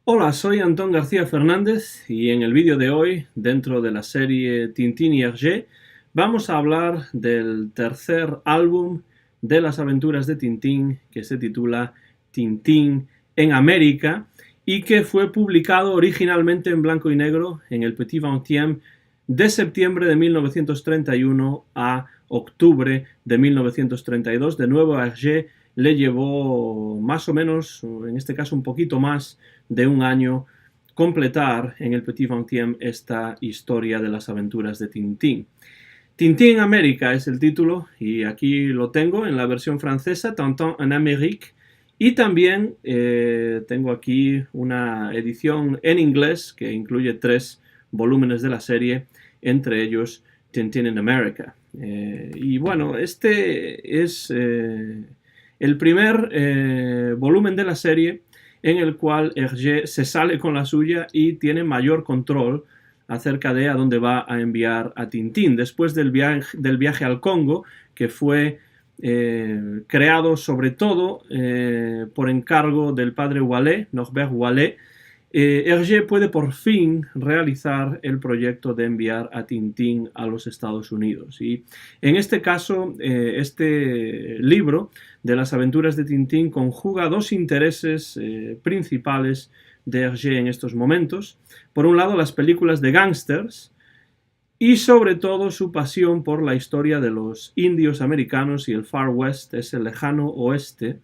Hola, soy Antón García Fernández y en el vídeo de hoy, dentro de la serie Tintín y Hergé, vamos a hablar del tercer álbum de las aventuras de Tintín, que se titula Tintín en América y que fue publicado originalmente en blanco y negro en el Petit Vingtième de septiembre de 1931 a octubre de 1932. De nuevo a Hergé le llevó más o menos, en este caso un poquito más de un año, completar en el Petit Vingtième esta historia de las aventuras de Tintín. Tintín América es el título y aquí lo tengo en la versión francesa, Tintín en Amérique, y también tengo aquí una edición en inglés que incluye 3 volúmenes de la serie, entre ellos Tintín in America. Y bueno, este es el primer volumen de la serie en el cual Hergé se sale con la suya y tiene mayor control acerca de a dónde va a enviar a Tintín. Después del viaje al Congo, que fue creado sobre todo por encargo del padre Wallet, Norbert Wallet, Hergé puede por fin realizar el proyecto de enviar a Tintín a los Estados Unidos. Y en este caso, este libro de las aventuras de Tintín conjuga 2 intereses principales de Hergé en estos momentos. Por un lado, las películas de gángsters y sobre todo su pasión por la historia de los indios americanos y el Far West, ese lejano oeste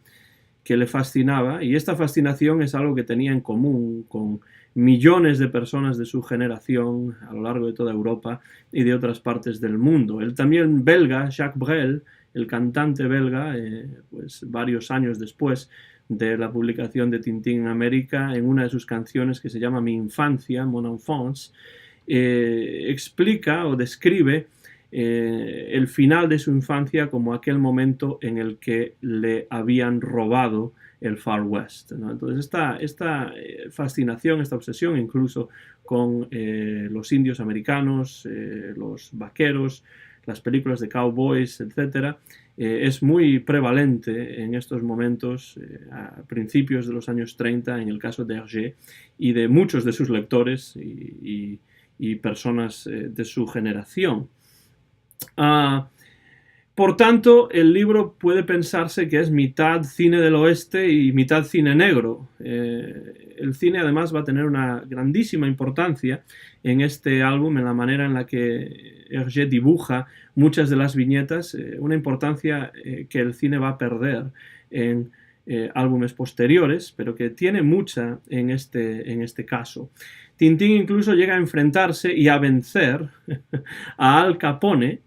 que le fascinaba, y esta fascinación es algo que tenía en común con millones de personas de su generación a lo largo de toda Europa y de otras partes del mundo. El también belga, Jacques Brel, el cantante belga, pues varios años después de la publicación de Tintín en América, en una de sus canciones que se llama Mi infancia, Mon enfance, explica o describe el final de su infancia como aquel momento en el que le habían robado el Far West, ¿no? Entonces esta fascinación, esta obsesión incluso con los indios americanos, los vaqueros, las películas de cowboys, etc., es muy prevalente en estos momentos, a principios de los años 30, en el caso de Hergé y de muchos de sus lectores y personas de su generación. Por tanto, el libro puede pensarse que es mitad cine del oeste y mitad cine negro. El cine además va a tener una grandísima importancia en este álbum, en la manera en la que Hergé dibuja muchas de las viñetas, una importancia que el cine va a perder en álbumes posteriores, pero que tiene mucha en este caso. Tintín incluso llega a enfrentarse y a vencer a Al Capone,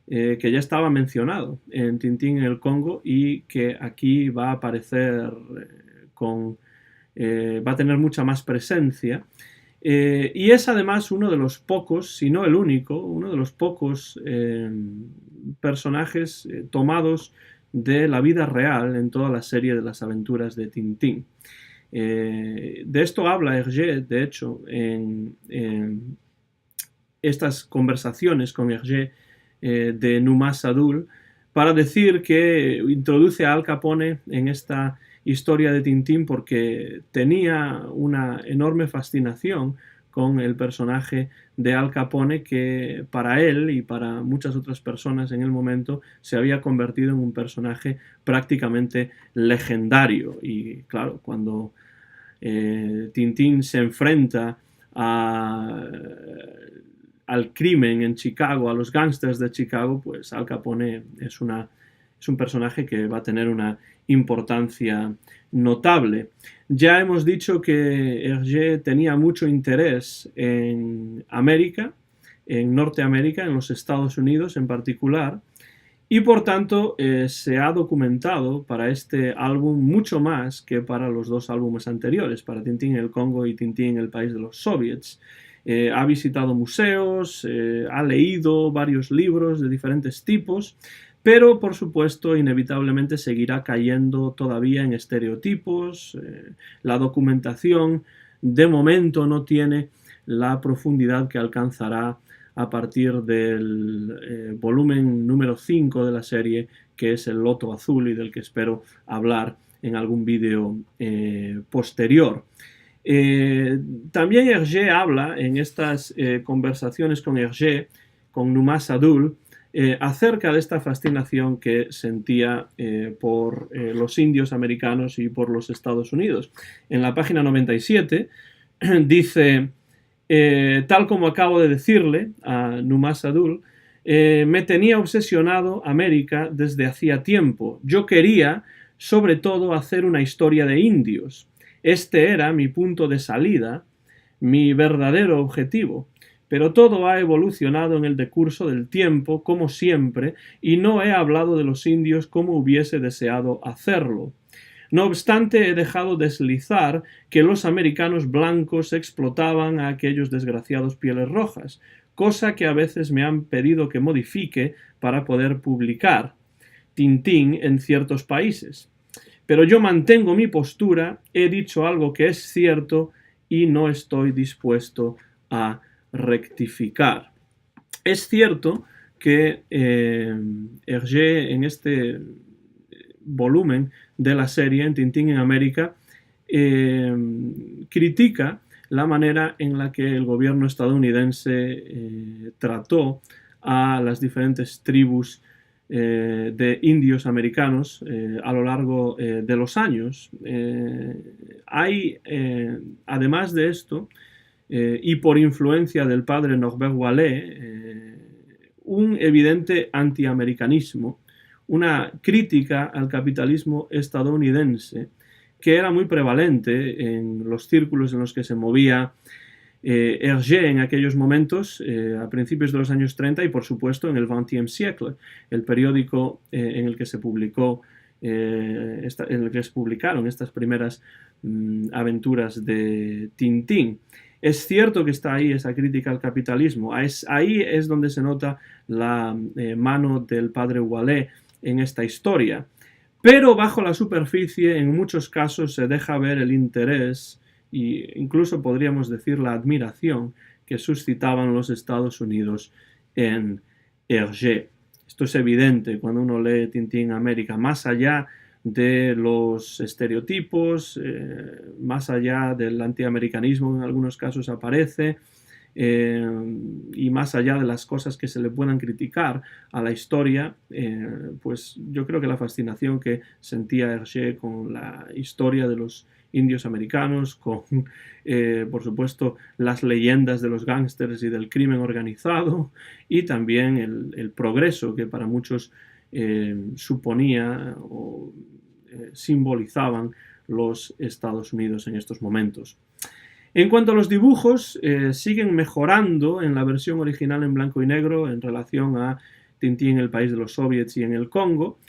que ya estaba mencionado en Tintín en el Congo y que aquí va a aparecer va a tener mucha más presencia. Y es además uno de los pocos, si no el único, uno de los pocos personajes tomados de la vida real en toda la serie de las aventuras de Tintín. De esto habla Hergé, de hecho, en estas conversaciones con Hergé de Numa Sadul, para decir que introduce a Al Capone en esta historia de Tintín porque tenía una enorme fascinación con el personaje de Al Capone, que para él y para muchas otras personas en el momento se había convertido en un personaje prácticamente legendario. Y claro, cuando Tintín se enfrenta al crimen en Chicago, a los gángsters de Chicago, pues Al Capone es un personaje que va a tener una importancia notable. Ya hemos dicho que Hergé tenía mucho interés en América, en Norteamérica, en los Estados Unidos en particular, y por tanto se ha documentado para este álbum mucho más que para los 2 álbumes anteriores, para Tintín en el Congo y Tintín en el país de los soviets. Ha visitado museos, ha leído varios libros de diferentes tipos, pero por supuesto inevitablemente seguirá cayendo todavía en estereotipos. La documentación de momento no tiene la profundidad que alcanzará a partir del volumen número 5 de la serie, que es El Loto Azul, y del que espero hablar en algún vídeo posterior. También Hergé habla en estas conversaciones con Hergé, con Numas Sadul, acerca de esta fascinación que sentía por los indios americanos y por los Estados Unidos. En la página 97 dice, tal como acabo de decirle a Numas Sadul, me tenía obsesionado América desde hacía tiempo. Yo quería, sobre todo, hacer una historia de indios. Este era mi punto de salida, mi verdadero objetivo. Pero todo ha evolucionado en el decurso del tiempo, como siempre, y no he hablado de los indios como hubiese deseado hacerlo. No obstante, he dejado deslizar que los americanos blancos explotaban a aquellos desgraciados pieles rojas, cosa que a veces me han pedido que modifique para poder publicar Tintín en ciertos países. Pero yo mantengo mi postura, he dicho algo que es cierto y no estoy dispuesto a rectificar. Es cierto que Hergé en este volumen de la serie, en Tintín en América, critica la manera en la que el gobierno estadounidense trató a las diferentes tribus de indios americanos a lo largo de los años. Hay, además de esto, y por influencia del padre Norbert Wallet, un evidente antiamericanismo, una crítica al capitalismo estadounidense que era muy prevalente en los círculos en los que se movía Hergé en aquellos momentos, a principios de los años 30 y por supuesto en el XXe siècle, el periódico en el que se publicó en el que se publicaron estas primeras aventuras de Tintín. Es cierto que está ahí esa crítica al capitalismo, ahí es donde se nota la mano del padre Wallet en esta historia, pero bajo la superficie en muchos casos se deja ver el interés e incluso podríamos decir la admiración que suscitaban los Estados Unidos en Hergé. Esto es evidente cuando uno lee Tintín en América, más allá de los estereotipos, más allá del antiamericanismo que en algunos casos aparece, y más allá de las cosas que se le puedan criticar a la historia, pues yo creo que la fascinación que sentía Hergé con la historia de los indios americanos, con por supuesto las leyendas de los gángsters y del crimen organizado, y también el progreso que para muchos suponía o simbolizaban los Estados Unidos en estos momentos. En cuanto a los dibujos, siguen mejorando en la versión original en blanco y negro en relación a Tintín en el país de los soviets y en el Congo,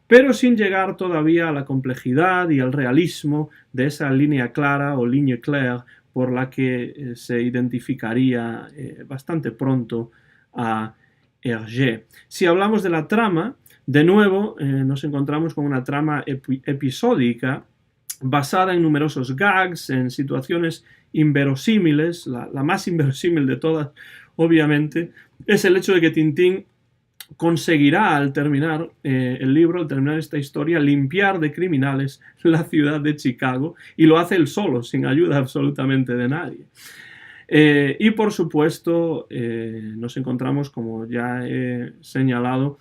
pero sin llegar todavía a la complejidad y al realismo de esa línea clara o ligne claire por la que se identificaría bastante pronto a Hergé. Si hablamos de la trama, de nuevo nos encontramos con una trama episódica basada en numerosos gags, en situaciones inverosímiles. La más inverosímil de todas, obviamente, es el hecho de que Tintín conseguirá al terminar el libro, al terminar esta historia, limpiar de criminales la ciudad de Chicago, y lo hace él solo, sin ayuda absolutamente de nadie. Y por supuesto nos encontramos, como ya he señalado,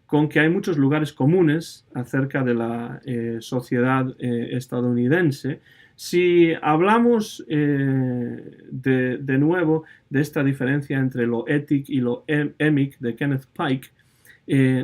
con que hay muchos lugares comunes acerca de la sociedad estadounidense. Si hablamos de nuevo de esta diferencia entre lo étic y lo émic de Kenneth Pike,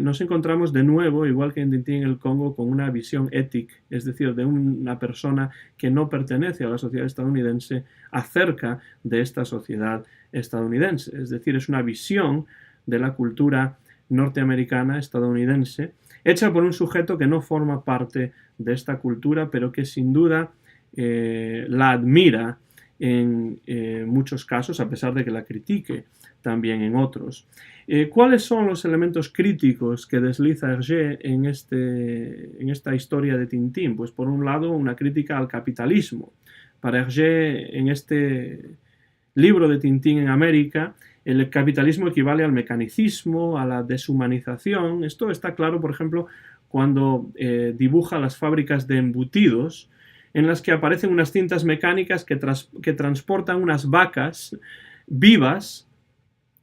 nos encontramos de nuevo, igual que en Tintín en el Congo, con una visión ética, es decir, de una persona que no pertenece a la sociedad estadounidense acerca de esta sociedad estadounidense. Es decir, es una visión de la cultura norteamericana, estadounidense, hecha por un sujeto que no forma parte de esta cultura, pero que sin duda la admira en muchos casos, a pesar de que la critique también en otros. ¿Cuáles son los elementos críticos que desliza Hergé en esta historia de Tintín? Pues por un lado, una crítica al capitalismo. Para Hergé, en este libro de Tintín en América, el capitalismo equivale al mecanicismo, a la deshumanización. Esto está claro, por ejemplo, cuando dibuja las fábricas de embutidos en las que aparecen unas cintas mecánicas que transportan unas vacas vivas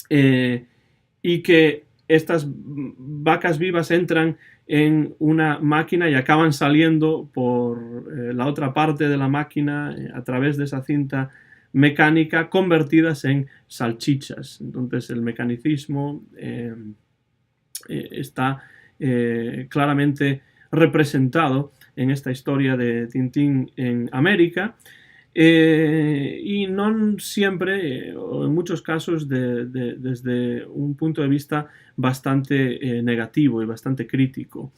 y que estas vacas vivas entran en una máquina y acaban saliendo por la otra parte de la máquina a través de esa cinta mecánica convertidas en salchichas. Entonces el mecanicismo está claramente representado en esta historia de Tintín en América. Y no siempre, o en muchos casos, desde un punto de vista bastante negativo y bastante crítico.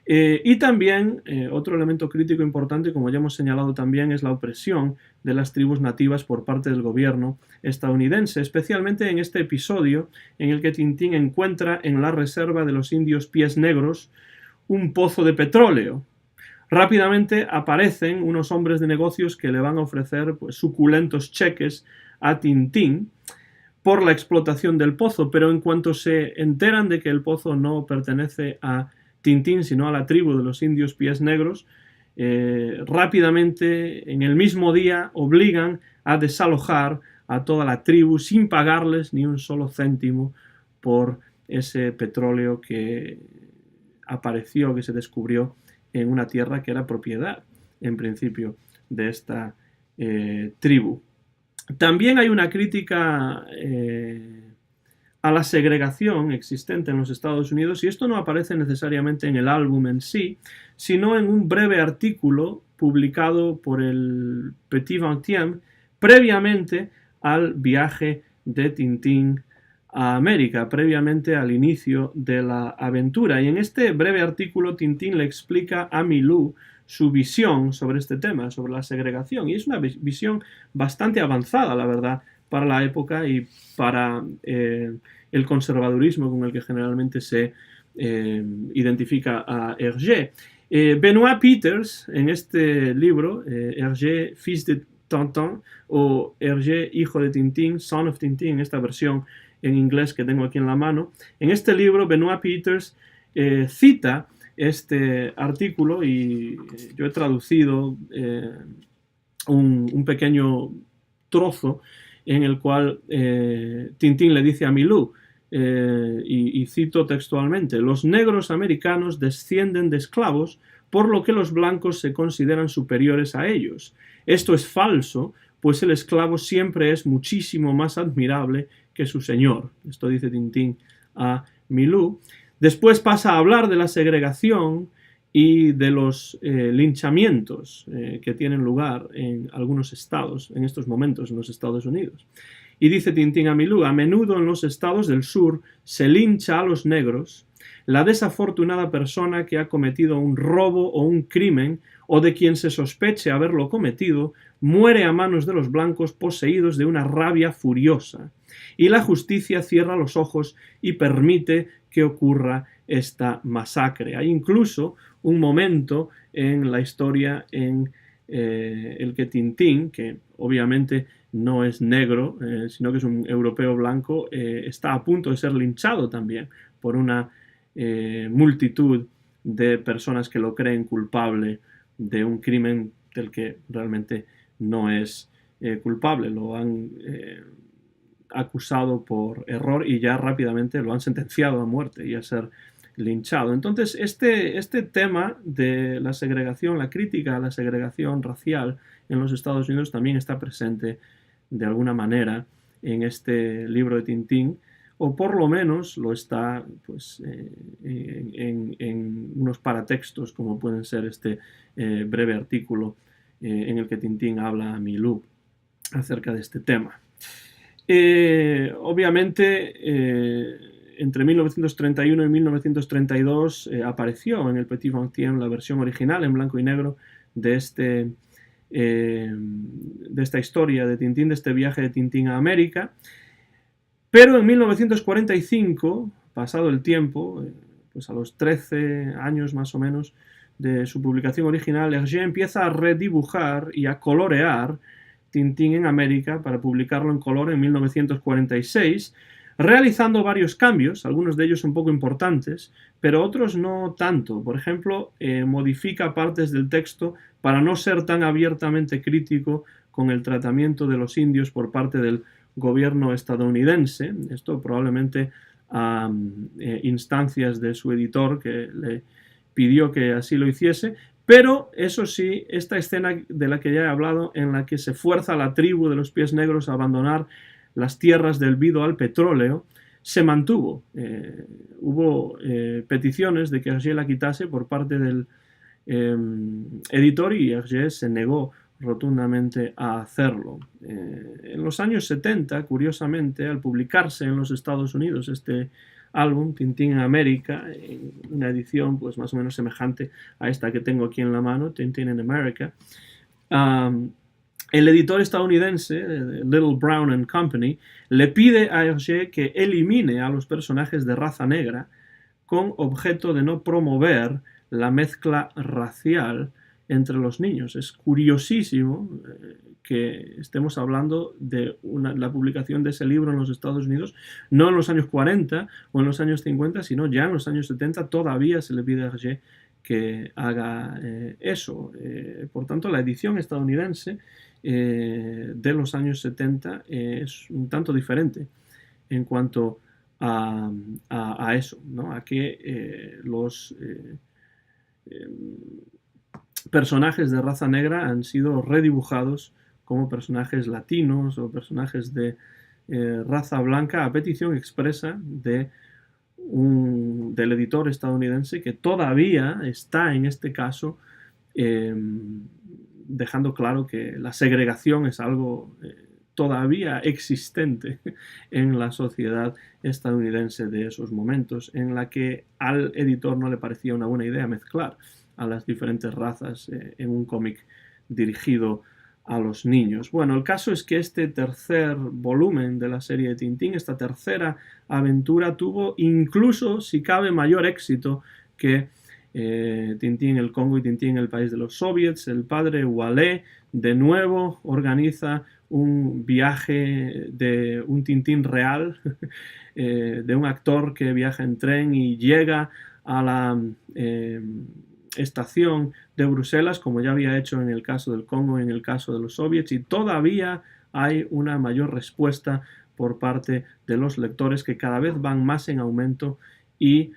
Y también otro elemento crítico importante, como ya hemos señalado también, es la opresión de las tribus nativas por parte del gobierno estadounidense, especialmente en este episodio en el que Tintín encuentra en la reserva de los indios Pies Negros un pozo de petróleo. Rápidamente aparecen unos hombres de negocios que le van a ofrecer pues, suculentos cheques a Tintín por la explotación del pozo, pero en cuanto se enteran de que el pozo no pertenece a Tintín, sino a la tribu de los indios Pies Negros, rápidamente, en el mismo día, obligan a desalojar a toda la tribu sin pagarles ni un solo céntimo por ese petróleo que apareció, que se descubrió en una tierra que era propiedad, en principio, de esta tribu. También hay una crítica a la segregación existente en los Estados Unidos, y esto no aparece necesariamente en el álbum en sí, sino en un breve artículo publicado por el Petit XXe previamente al viaje de Tintín a América, previamente al inicio de la aventura. Y en este breve artículo Tintín le explica a Milou su visión sobre este tema, sobre la segregación, y es una visión bastante avanzada, la verdad, para la época y para el conservadurismo con el que generalmente se identifica a Hergé. Benoit Peters, en este libro, Hergé, fils de Tintin, o Hergé, hijo de Tintín, son of Tintín, en esta versión en inglés que tengo aquí en la mano, en este libro Benoit Peters cita este artículo, y yo he traducido un pequeño trozo en el cual Tintín le dice a Milou, y cito textualmente: los negros americanos descienden de esclavos, por lo que los blancos se consideran superiores a ellos. Esto es falso, pues el esclavo siempre es muchísimo más admirable que su señor. Esto dice Tintín a Milou. Después pasa a hablar de la segregación y de los linchamientos que tienen lugar en algunos estados, en estos momentos en los Estados Unidos. Y dice Tintín a Milou: a menudo en los estados del sur se lincha a los negros. La desafortunada persona que ha cometido un robo o un crimen, o de quien se sospeche haberlo cometido, muere a manos de los blancos poseídos de una rabia furiosa. Y la justicia cierra los ojos y permite que ocurra esta masacre. Hay incluso un momento en la historia en el que Tintín, que obviamente no es negro, sino que es un europeo blanco, está a punto de ser linchado también por una multitud de personas que lo creen culpable de un crimen del que realmente no es culpable. Lo han acusado por error y ya rápidamente lo han sentenciado a muerte y a ser linchado. Entonces, este tema de la segregación, la crítica a la segregación racial en los Estados Unidos también está presente de alguna manera en este libro de Tintín, o por lo menos lo está pues, en unos paratextos, como pueden ser este breve artículo en el que Tintín habla a Milou acerca de este tema. Obviamente, entre 1931 y 1932 apareció en el Petit XXe la versión original en blanco y negro de esta historia de Tintín, de este viaje de Tintín a América. Pero en 1945, pasado el tiempo, pues a los 13 años más o menos de su publicación original, Hergé empieza a redibujar y a colorear Tintín en América para publicarlo en color en 1946, realizando varios cambios, algunos de ellos un poco importantes, pero otros no tanto. Por ejemplo, modifica partes del texto para no ser tan abiertamente crítico con el tratamiento de los indios por parte del gobierno estadounidense. Esto probablemente a instancias de su editor, que le pidió que así lo hiciese. Pero eso sí, esta escena de la que ya he hablado, en la que se fuerza a la tribu de los pies negros a abandonar las tierras del Vido al petróleo, se mantuvo. Hubo peticiones de que Hergé la quitase por parte del editor, y Hergé se negó rotundamente a hacerlo. En los años 70, curiosamente, al publicarse en los Estados Unidos este álbum, Tintín en América, en una edición pues más o menos semejante a esta que tengo aquí en la mano, Tintín in America, el editor estadounidense, Little Brown and Company, le pide a Hergé que elimine a los personajes de raza negra con objeto de no promover la mezcla racial entre los niños. Es curiosísimo que estemos hablando de la publicación de ese libro en los Estados Unidos, no en los años 40 o en los años 50, sino ya en los años 70 todavía se le pide a Hergé que haga eso. Por tanto, la edición estadounidense de los años 70 es un tanto diferente en cuanto a eso, ¿no? A que los personajes de raza negra han sido redibujados como personajes latinos o personajes de raza blanca a petición expresa del editor estadounidense, que todavía está en este caso dejando claro que la segregación es algo todavía existente en la sociedad estadounidense de esos momentos, en la que al editor no le parecía una buena idea mezclar a las diferentes razas en un cómic dirigido a los niños. Bueno, el caso es que este tercer volumen de la serie de Tintín, esta tercera aventura, tuvo incluso, si cabe, mayor éxito que Tintín en el Congo y Tintín en el país de los soviets. El padre Wallet de nuevo organiza un viaje de un Tintín real, de un actor que viaja en tren y llega a la estación de Bruselas, como ya había hecho en el caso del Congo y en el caso de los soviets, y todavía hay una mayor respuesta por parte de los lectores, que cada vez van más en aumento y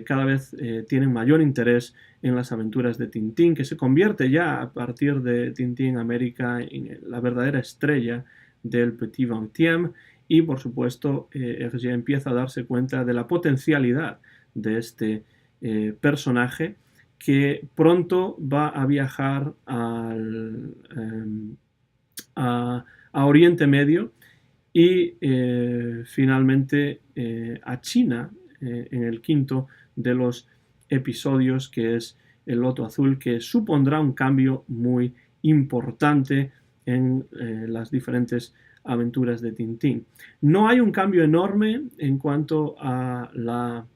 cada vez tienen mayor interés en las aventuras de Tintín, que se convierte ya a partir de Tintín en América en la verdadera estrella del Petit XXe, y por supuesto Hergé empieza a darse cuenta de la potencialidad de este personaje, que pronto va a viajar a Oriente Medio y finalmente a China en el quinto de los episodios, que es el Loto Azul, que supondrá un cambio muy importante en las diferentes aventuras de Tintín. No hay un cambio enorme en cuanto a la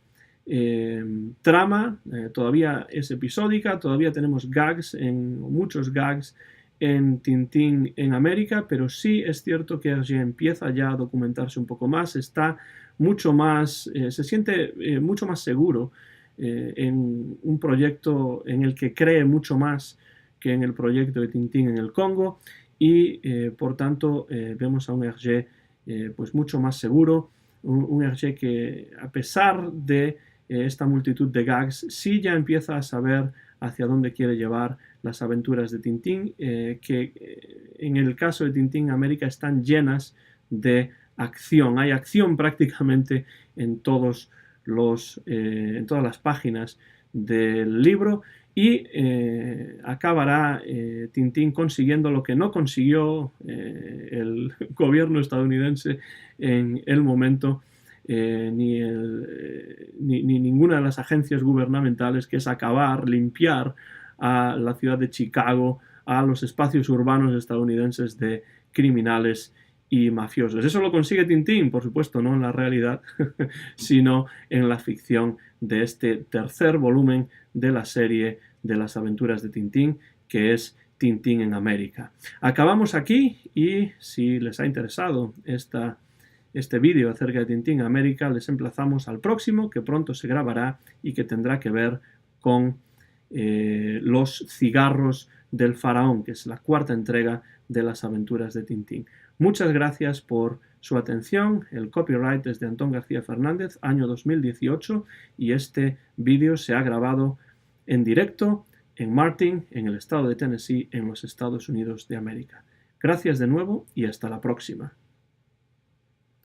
trama, todavía es episódica, todavía tenemos muchos gags en Tintín en América, pero sí es cierto que Hergé empieza ya a documentarse un poco más, está mucho más, se siente mucho más seguro en un proyecto en el que cree mucho más que en el proyecto de Tintín en el Congo, y por tanto vemos a un Hergé pues mucho más seguro, un Hergé que, a pesar de esta multitud de gags, sí ya empieza a saber hacia dónde quiere llevar las aventuras de Tintín, que en el caso de Tintín en América están llenas de acción. Hay acción prácticamente en todas las páginas del libro, y acabará Tintín consiguiendo lo que no consiguió el gobierno estadounidense en el momento, ni ninguna de las agencias gubernamentales, que es limpiar a la ciudad de Chicago, a los espacios urbanos estadounidenses de criminales y mafiosos. Eso lo consigue Tintín, por supuesto, no en la realidad, sino en la ficción de este tercer volumen de la serie de las aventuras de Tintín, que es Tintín en América. Acabamos aquí, y si les ha interesado esta este vídeo acerca de Tintín América, les emplazamos al próximo, que pronto se grabará y que tendrá que ver con los cigarros del faraón, que es la cuarta entrega de las aventuras de Tintín. Muchas gracias por su atención. El copyright es de Antón García Fernández, año 2018, y este vídeo se ha grabado en directo en Martin, en el estado de Tennessee, en los Estados Unidos de América. Gracias de nuevo y hasta la próxima.